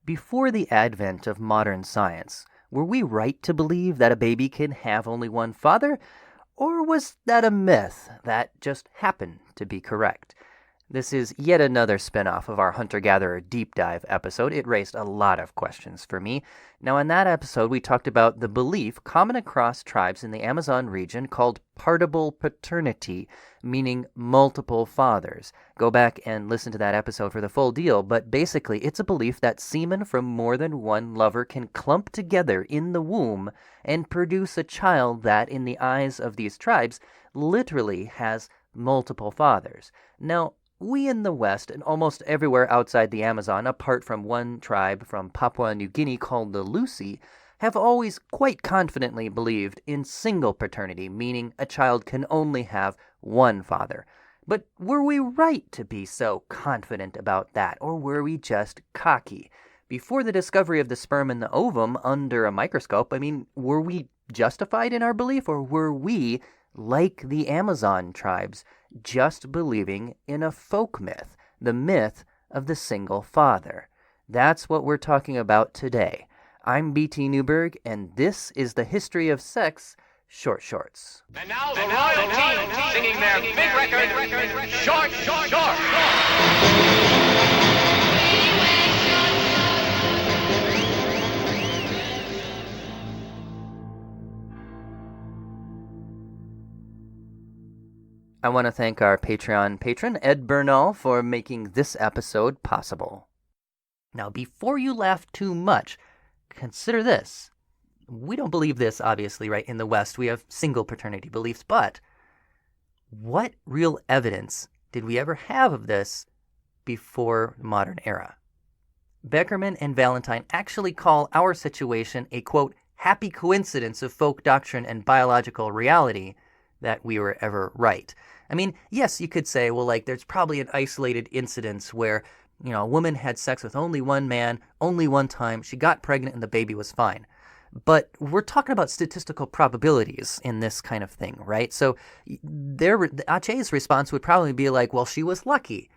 Before the advent of modern science, were we right to believe that a baby can have only one father? Or was that a myth that just happened to be correct? This is yet another spin-off of our hunter-gatherer deep dive episode. It raised a lot of questions for me. Now, in that episode, we talked about the belief common across tribes in the Amazon region called partible paternity, meaning multiple fathers. Go back and listen to that episode for the full deal, but basically, it's a belief that semen from more than one lover can clump together in the womb and produce a child that, in the eyes of these tribes, literally has multiple fathers. Now, we in the West, and almost everywhere outside the Amazon, apart from one tribe from Papua New Guinea called the Lusi, have always quite confidently believed in single paternity, meaning a child can only have one father. But were we right to be so confident about that, or were we just cocky? Before the discovery of the sperm and the ovum under a microscope, were we justified in our belief, or were we, like the Amazon tribes, just believing in a folk myth, the myth of the single father? That's what we're talking about today. I'm BT Newberg, and this is the History of Sex Short Shorts. And now the royal team singing their big record, Short Short. I want to thank our Patreon patron, Ed Bernal, for making this episode possible. Now, before you laugh too much, consider this. We don't believe this, obviously, right? In the West, we have single paternity beliefs, but what real evidence did we ever have of this before the modern era? Beckerman and Valentine actually call our situation a, quote, happy coincidence of folk doctrine and biological reality that we were ever right. Yes, you could say, well, there's probably an isolated incidence where, a woman had sex with only one man, only one time, she got pregnant and the baby was fine. But we're talking about statistical probabilities in this kind of thing, right? So Ache's response would probably be like, well, she was lucky,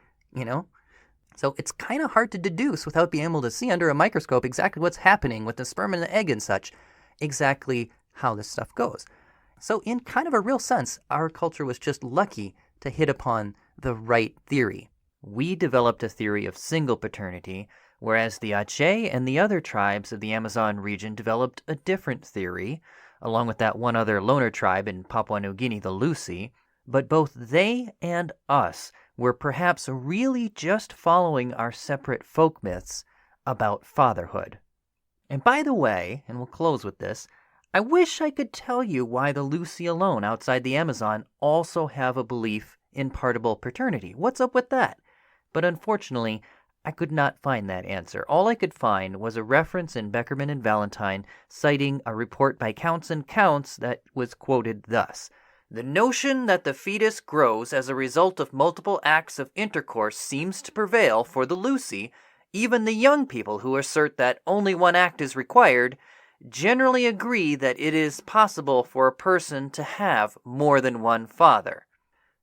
So it's kind of hard to deduce without being able to see under a microscope exactly what's happening with the sperm and the egg and such, exactly how this stuff goes. So in kind of a real sense, our culture was just lucky to hit upon the right theory. We developed a theory of single paternity, whereas the Ache and the other tribes of the Amazon region developed a different theory, along with that one other loner tribe in Papua New Guinea, the Lusi. But both they and us were perhaps really just following our separate folk myths about fatherhood. And by the way, and we'll close with this, I wish I could tell you why the Lusi alone outside the Amazon also have a belief in partible paternity. What's up with that? But unfortunately, I could not find that answer. All I could find was a reference in Beckerman and Valentine citing a report by Counts and Counts that was quoted thus: "The notion that the fetus grows as a result of multiple acts of intercourse seems to prevail for the Lusi. Even the young people who assert that only one act is required generally agree that it is possible for a person to have more than one father."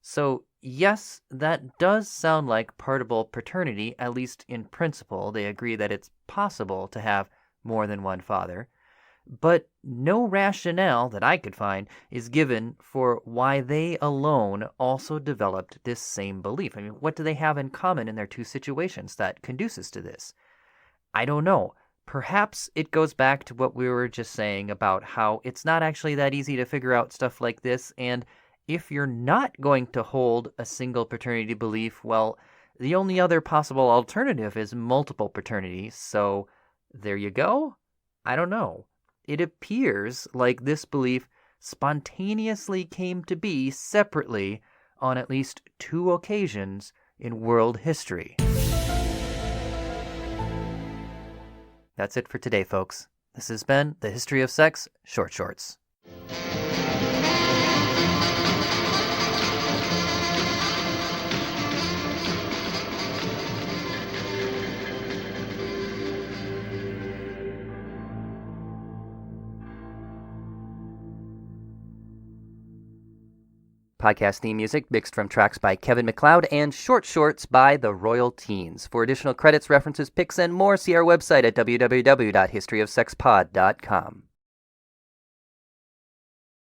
So, yes, that does sound like partible paternity, at least in principle. They agree that it's possible to have more than one father. But no rationale that I could find is given for why they alone also developed this same belief. What do they have in common in their two situations that conduces to this? I don't know. Perhaps it goes back to what we were just saying about how it's not actually that easy to figure out stuff like this, and if you're not going to hold a single paternity belief, well, the only other possible alternative is multiple paternity, so there you go? I don't know. It appears like this belief spontaneously came to be separately on at least two occasions in world history. That's it for today, folks. This has been the History of Sex Short Shorts. Podcast theme music mixed from tracks by Kevin MacLeod and short shorts by the Royal Teens. For additional credits, references, pics, and more, see our website at www.historyofsexpod.com.